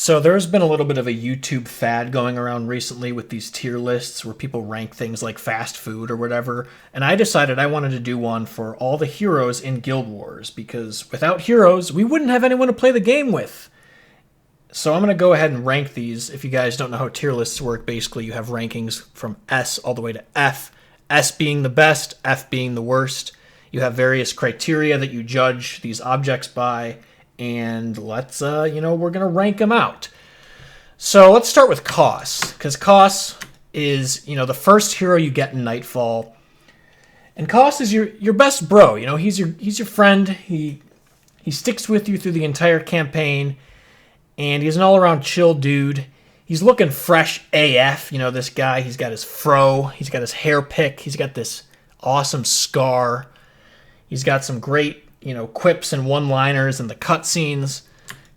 So there's been a little bit of a YouTube fad going around recently with these tier lists where people rank things like fast food or whatever, and I decided I wanted to do one for all the heroes in Guild Wars, because without heroes, we wouldn't have anyone to play the game with. So I'm going to go ahead and rank these. If you guys don't know how tier lists work, basically you have rankings from S all the way to F, S being the best, F being the worst. You have various criteria that you judge these objects by, and let's, we're going to rank them out. So let's start with Koss, because Koss is, the first hero you get in Nightfall. And Koss is your best bro, he's your friend. He sticks with you through the entire campaign, and he's an all-around chill dude. He's looking fresh AF, this guy. He's got his fro, he's got his hair pick, he's got this awesome scar. He's got some great quips and one-liners and the cutscenes.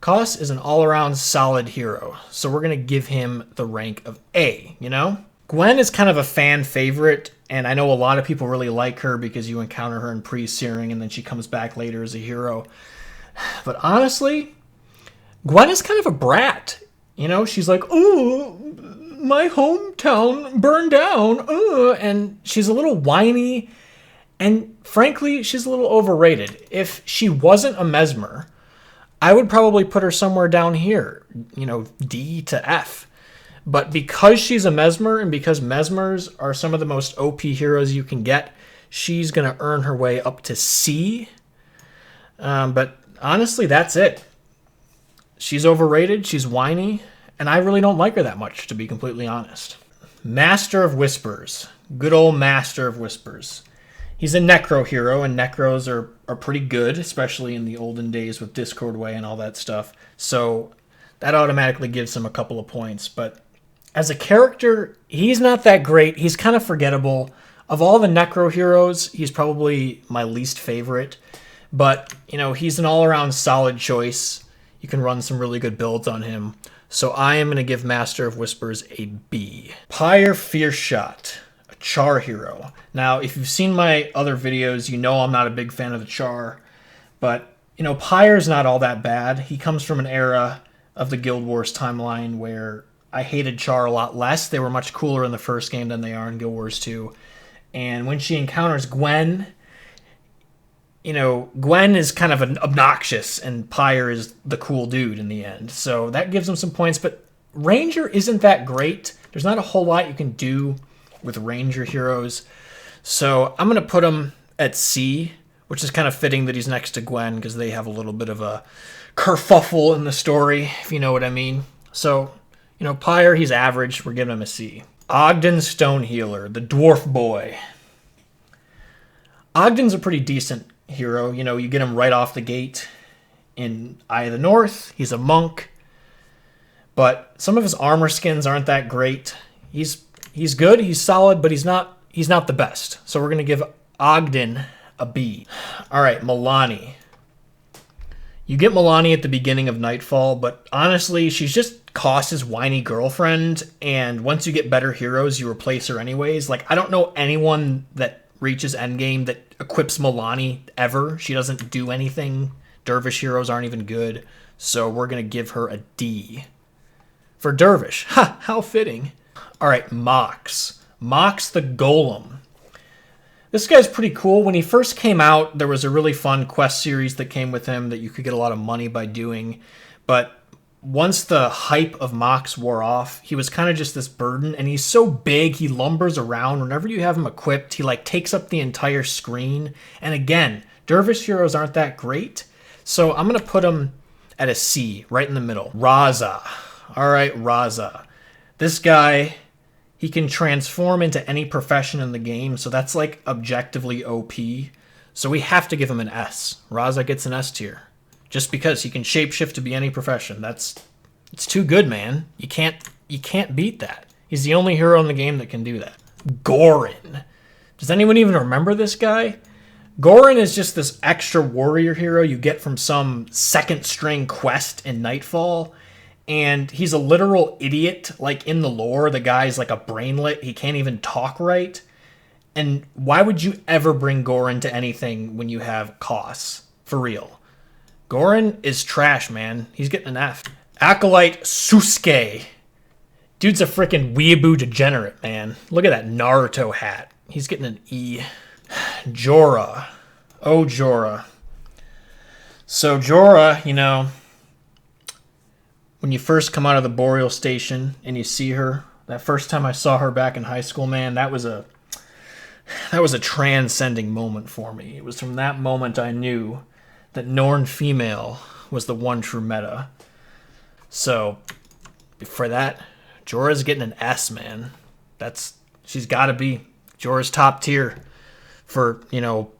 Koss is an all-around solid hero, so we're going to give him the rank of A, Gwen is kind of a fan favorite, and I know a lot of people really like her because you encounter her in pre-searing and then she comes back later as a hero. But honestly, Gwen is kind of a brat. She's like, oh, my hometown burned down, and she's a little whiny. And frankly, she's a little overrated. If she wasn't a Mesmer, I would probably put her somewhere down here, D to F. But because she's a Mesmer and because Mesmers are some of the most OP heroes you can get, she's going to earn her way up to C. But honestly, that's it. She's overrated, she's whiny, and I really don't like her that much, to be completely honest. Master of Whispers. Good old Master of Whispers. He's a Necro hero, and Necros are pretty good, especially in the olden days with Discord Way and all that stuff. So that automatically gives him a couple of points. But as a character, he's not that great. He's kind of forgettable. Of all the Necro heroes, he's probably my least favorite. But, he's an all-around solid choice. You can run some really good builds on him. So I am going to give Master of Whispers a B. Pyre Fierce Shot. Char hero. Now, if you've seen my other videos, I'm not a big fan of the Char, but, Pyre's not all that bad. He comes from an era of the Guild Wars timeline where I hated Char a lot less. They were much cooler in the first game than they are in Guild Wars 2. And when she encounters Gwen, Gwen is kind of obnoxious, and Pyre is the cool dude in the end. So that gives him some points, but Ranger isn't that great. There's not a whole lot you can do with Ranger heroes. So I'm going to put him at C, which is kind of fitting that he's next to Gwen because they have a little bit of a kerfuffle in the story, if you know what I mean. So, Pyre, he's average. We're giving him a C. Ogden Stone Healer, the dwarf boy. Ogden's a pretty decent hero. You get him right off the gate in Eye of the North. He's a monk. But some of his armor skins aren't that great. He's good, he's solid, but he's not the best. So we're going to give Ogden a B. All right, Milani. You get Milani at the beginning of Nightfall, but honestly, she's just Koss's whiny girlfriend, and once you get better heroes, you replace her anyways. I don't know anyone that reaches endgame that equips Milani ever. She doesn't do anything. Dervish heroes aren't even good, so we're going to give her a D. For Dervish. Ha, how fitting. All right, Mox. Mox the Golem. This guy's pretty cool. When he first came out, there was a really fun quest series that came with him that you could get a lot of money by doing. But once the hype of Mox wore off, he was kind of just this burden. And he's so big, he lumbers around. Whenever you have him equipped, he takes up the entire screen. And again, Dervish heroes aren't that great. So I'm going to put him at a C, right in the middle. Raza. All right, Raza. This guy, he can transform into any profession in the game, so that's objectively OP. So we have to give him an S. Raza gets an S tier. Just because he can shapeshift to be any profession. It's too good, man. You can't beat that. He's the only hero in the game that can do that. Gorin. Does anyone even remember this guy? Gorin is just this extra warrior hero you get from some second string quest in Nightfall. And he's a literal idiot. In the lore, the guy's a brainlet. He can't even talk right. And why would you ever bring Gorin to anything when you have Koss? For real. Gorin is trash, man. He's getting an F. Acolyte Susuke. Dude's a freaking weeaboo degenerate, man. Look at that Naruto hat. He's getting an E. Jorah. Oh, Jorah. So Jorah, you know, when you first come out of the Boreal Station and you see her, that first time I saw her back in high school, man, that was a transcending moment for me. It was from that moment I knew that Norn female was the one true meta. So for that, Jorah's getting an S, man. She's got to be. Jorah's top tier for, you know,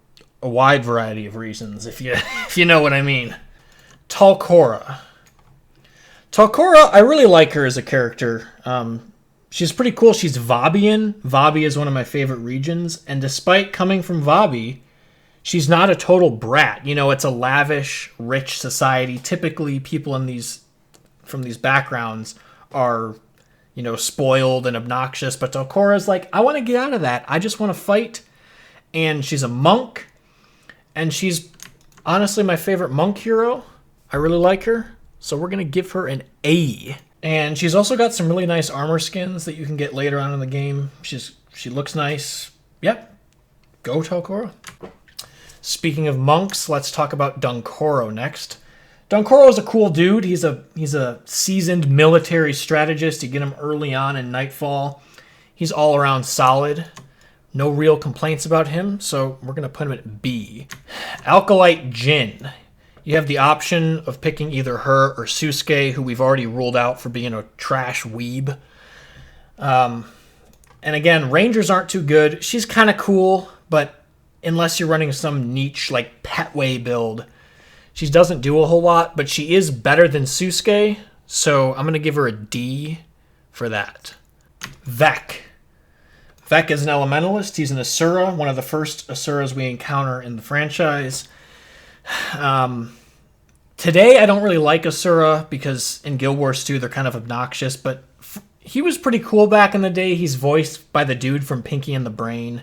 a wide variety of reasons, if you know what I mean. Talcora. Talcora, I really like her as a character. She's pretty cool. She's Vabian. Vabi is one of my favorite regions, and despite coming from Vabi, she's not a total brat. You know, it's a lavish, rich society. Typically, people from these backgrounds are, you know, spoiled and obnoxious, but Talcora's like, I want to get out of that. I just want to fight. And she's a monk, and she's honestly my favorite monk hero. I really like her, so we're going to give her an A. And she's also got some really nice armor skins that you can get later on in the game. She looks nice. Yep. Go Talcora. Speaking of monks, let's talk about Dunkoro next. Dunkoro is a cool dude. He's a seasoned military strategist. You get him early on in Nightfall. He's all around solid. No real complaints about him, so we're going to put him at B. Alkalite Jin. You have the option of picking either her or Susuke, who we've already ruled out for being a trash weeb. And again, Rangers aren't too good. She's kind of cool, but unless you're running some niche, like, Petway build, she doesn't do a whole lot, but she is better than Susuke, so I'm going to give her a D for that. Vec. Vec is an elementalist. He's an Asura, one of the first Asuras we encounter in the franchise. Today, I don't really like Asura because in Guild Wars 2, they're kind of obnoxious, but he was pretty cool back in the day. He's voiced by the dude from Pinky and the Brain.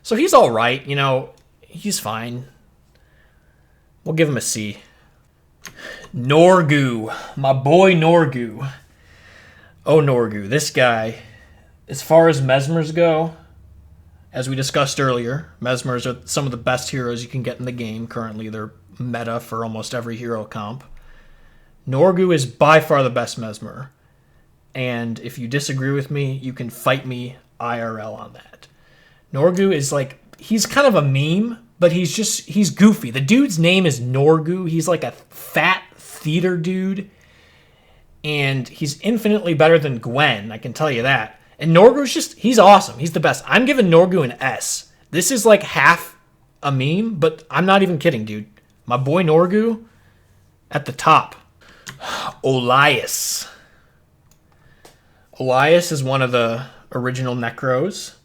So he's all right, you know, he's fine. We'll give him a C. Norgu. My boy Norgu. Oh, Norgu. This guy, as far as Mesmers go, as we discussed earlier, Mesmers are some of the best heroes you can get in the game currently. They're meta for almost every hero comp. Norgu is by far the best Mesmer. And if you disagree with me, you can fight me IRL on that. Norgu is like, he's kind of a meme, but he's goofy. The dude's name is Norgu. He's like a fat theater dude. And he's infinitely better than Gwen, I can tell you that. And Norgu's he's awesome. He's the best. I'm giving Norgu an S. This is like half a meme, but I'm not even kidding, dude. My boy Norgu at the top. Olias. Olias is one of the original Necros,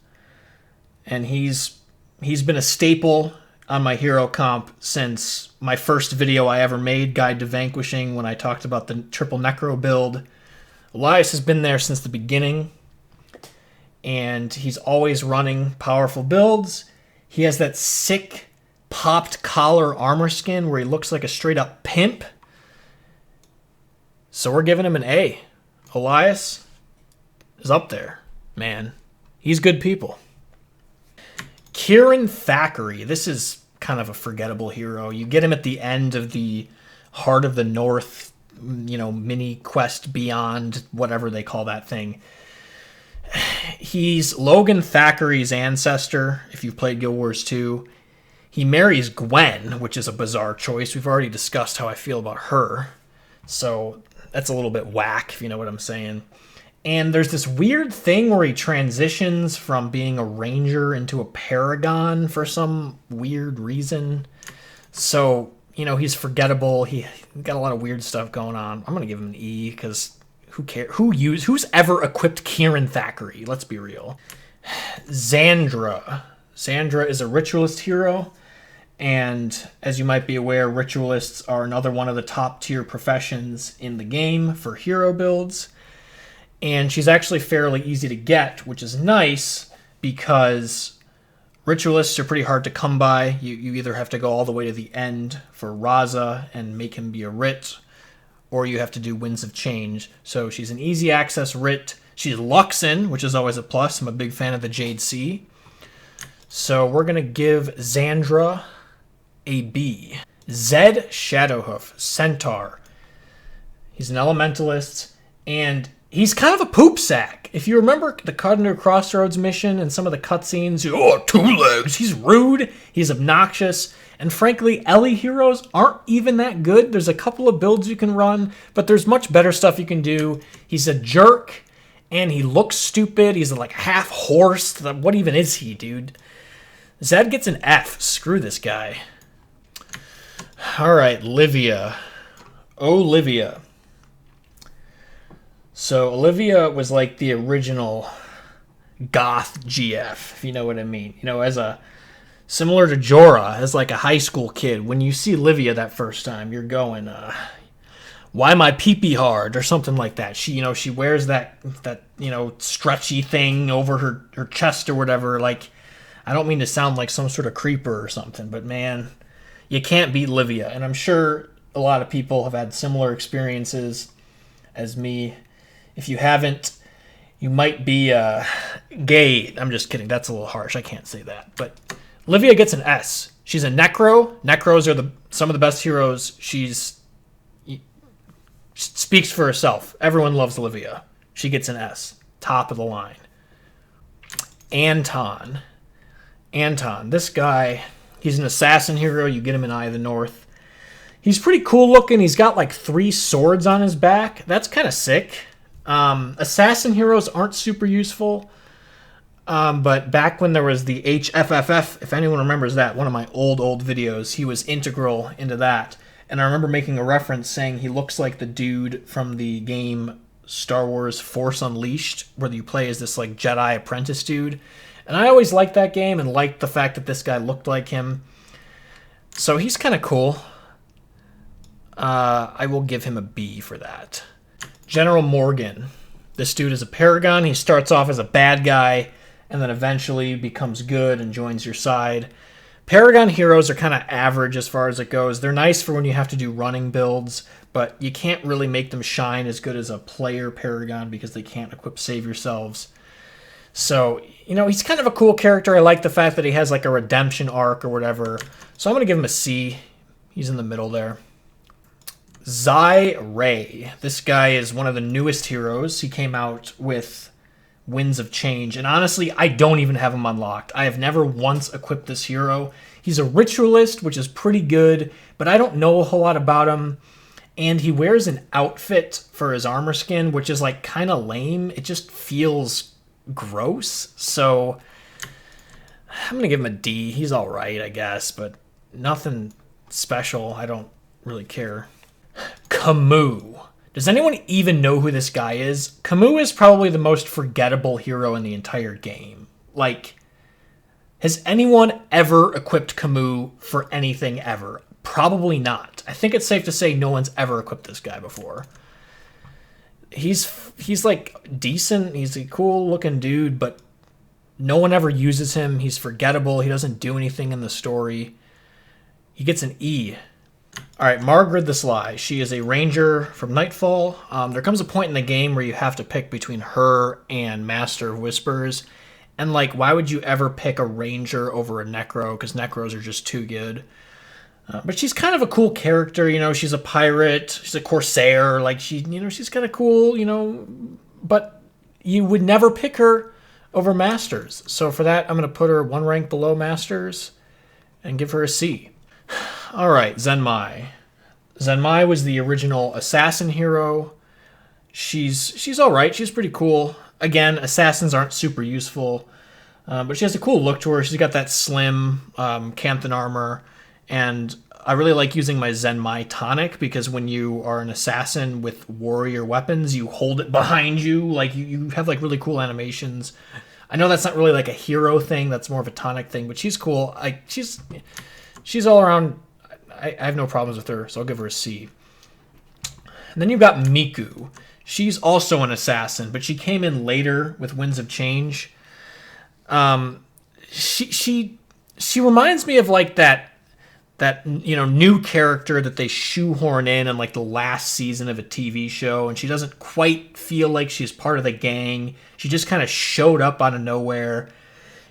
and he's been a staple on my hero comp since my first video I ever made, Guide to Vanquishing, when I talked about the triple Necro build. Olias has been there since the beginning, and he's always running powerful builds. He has that sick popped collar armor skin where he looks like a straight up pimp. So we're giving him an A. Olias is up there, man. He's good people. Kieran Thackeray. This is kind of a forgettable hero. You get him at the end of the Heart of the North, you know, mini quest beyond, whatever they call that thing. He's Logan Thackeray's ancestor, if you've played Guild Wars 2. He marries Gwen, which is a bizarre choice. We've already discussed how I feel about her. So that's a little bit whack, if you know what I'm saying. And there's this weird thing where he transitions from being a ranger into a paragon for some weird reason. So, you know, he's forgettable. He got a lot of weird stuff going on. I'm going to give him an E because who cares? Who's ever equipped Kieran Thackeray? Let's be real. Xandra. Xandra is a ritualist hero. And as you might be aware, ritualists are another one of the top tier professions in the game for hero builds. And she's actually fairly easy to get, which is nice because ritualists are pretty hard to come by. You either have to go all the way to the end for Raza and make him be a Rit, or you have to do Winds of Change. So she's an easy access writ. She's Luxin, which is always a plus. I'm a big fan of the Jade Sea. So we're going to give Xandra a B. Zed Shadowhoof, Centaur. He's an elementalist, and he's kind of a poop sack. If you remember the Cut Under Crossroads mission and some of the cutscenes, oh, 2 legs, he's rude, he's obnoxious, and frankly, Ellie heroes aren't even that good. There's a couple of builds you can run, but there's much better stuff you can do. He's a jerk, and he looks stupid. He's like half horse. What even is he, dude? Zed gets an F. Screw this guy. All right, Livia. Olivia. So Olivia was like the original goth GF, if you know what I mean. You know, as a similar to Jorah, as like a high school kid, when you see Livia that first time, you're going, why my pee-pee hard or something like that. She, you know, she wears that stretchy thing over her chest or whatever. Like, I don't mean to sound like some sort of creeper or something, but man, you can't beat Livia. And I'm sure a lot of people have had similar experiences as me. If you haven't, you might be gay. I'm just kidding. That's a little harsh. I can't say that. But Livia gets an S. She's a Necro. Necros are some of the best heroes. She speaks for herself. Everyone loves Livia. She gets an S. Top of the line. Anton. This guy, he's an assassin hero. You get him in Eye of the North. He's pretty cool looking. He's got like 3 swords on his back. That's kind of sick. Assassin heroes aren't super useful. But back when there was the HFFF, if anyone remembers that, one of my old videos, he was integral into that. And I remember making a reference saying he looks like the dude from the game Star Wars Force Unleashed, where you play as this like Jedi apprentice dude. And I always liked that game and liked the fact that this guy looked like him. So he's kind of cool. I will give him a B for that. General Morgan. This dude is a paragon. He starts off as a bad guy and then eventually becomes good and joins your side. Paragon heroes are kind of average as far as it goes. They're nice for when you have to do running builds, but you can't really make them shine as good as a player paragon because they can't equip Save Yourselves. So, you know, he's kind of a cool character. I like the fact that he has like a redemption arc or whatever. So I'm going to give him a C. He's in the middle there. Zai Ray. This guy is one of the newest heroes. He came out with Winds of Change. And honestly, I don't even have him unlocked. I have never once equipped this hero. He's a ritualist, which is pretty good, but I don't know a whole lot about him. And he wears an outfit for his armor skin, which is like kind of lame. It just feels gross. So I'm going to give him a D. He's all right, I guess, but nothing special. I don't really care. Camus. Does anyone even know who this guy is? Camus is probably the most forgettable hero in the entire game. Like, has anyone ever equipped Camus for anything ever? Probably not. I think it's safe to say no one's ever equipped this guy before. He's like decent. He's a cool looking dude, but no one ever uses him. He's forgettable. He doesn't do anything in the story. He gets an E. All right, Margaret the Sly. She is a ranger from Nightfall. There comes a point in the game where you have to pick between her and Master of Whispers. And, like, why would you ever pick a ranger over a necro? Because necros are just too good. But she's kind of a cool character, you know. She's a pirate. She's a corsair. Like, she's kind of cool, you know. But you would never pick her over Masters. So for that, I'm going to put her 1 rank below Masters and give her a C. All right, Zenmai. Zenmai was the original assassin hero. She's all right. She's pretty cool. Again, assassins aren't super useful, but she has a cool look to her. She's got that slim Canthan armor, and I really like using my Zenmai tonic because when you are an assassin with warrior weapons, you hold it behind you. Like you have like really cool animations. I know that's not really like a hero thing. That's more of a tonic thing, but she's cool. She's all around. I have no problems with her, so I'll give her a C. And then you've got Miku. She's also an assassin, but she came in later with Winds of Change. She reminds me of like that that new character that they shoehorn in like the last season of a TV show, and she doesn't quite feel like she's part of the gang. She just kind of showed up out of nowhere.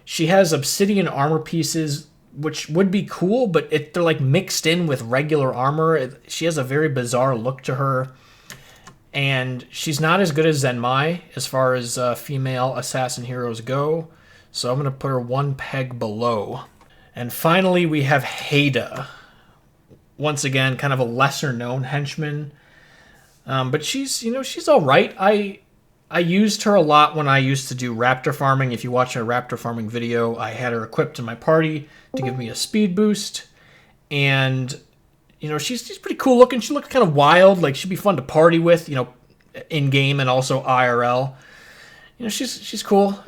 She has obsidian armor pieces, which would be cool, but they're like mixed in with regular armor. She has a very bizarre look to her, and she's not as good as Zenmai as far as female assassin heroes go, so I'm going to put her one peg below. And finally, we have Haida. Once again, kind of a lesser-known henchman. But she's all right. I used her a lot when I used to do raptor farming. If you watch a raptor farming video, I had her equipped in my party to give me a speed boost. And, she's pretty cool looking. She looks kind of wild. Like, she'd be fun to party with, in-game and also IRL. She's cool.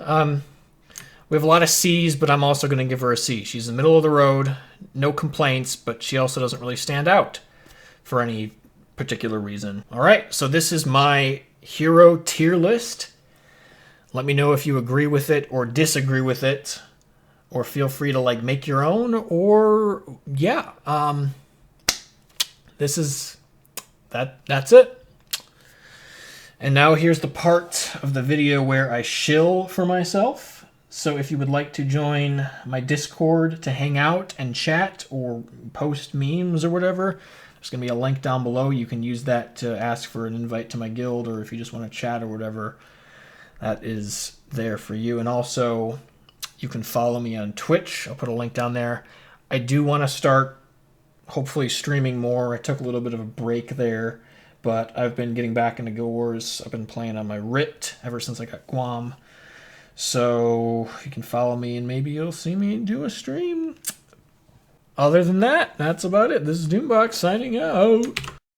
We have a lot of C's, but I'm also going to give her a C. She's in the middle of the road, no complaints, but she also doesn't really stand out for any particular reason. All right, so this is my hero tier list. Let me know if you agree with it or disagree with it, or feel free to make your own, or yeah, that's it. And now here's the part of the video where I shill for myself. So if you would like to join my Discord to hang out and chat or post memes or whatever, there's going to be a link down below. You can use that to ask for an invite to my guild, or if you just want to chat or whatever, that is there for you. And also, you can follow me on Twitch. I'll put a link down there. I do want to start hopefully streaming more. I took a little bit of a break there, but I've been getting back into Guild Wars. I've been playing on my RIT ever since I got Guam. So you can follow me and maybe you'll see me do a stream. Other than that, that's about it. This is Doombox signing out.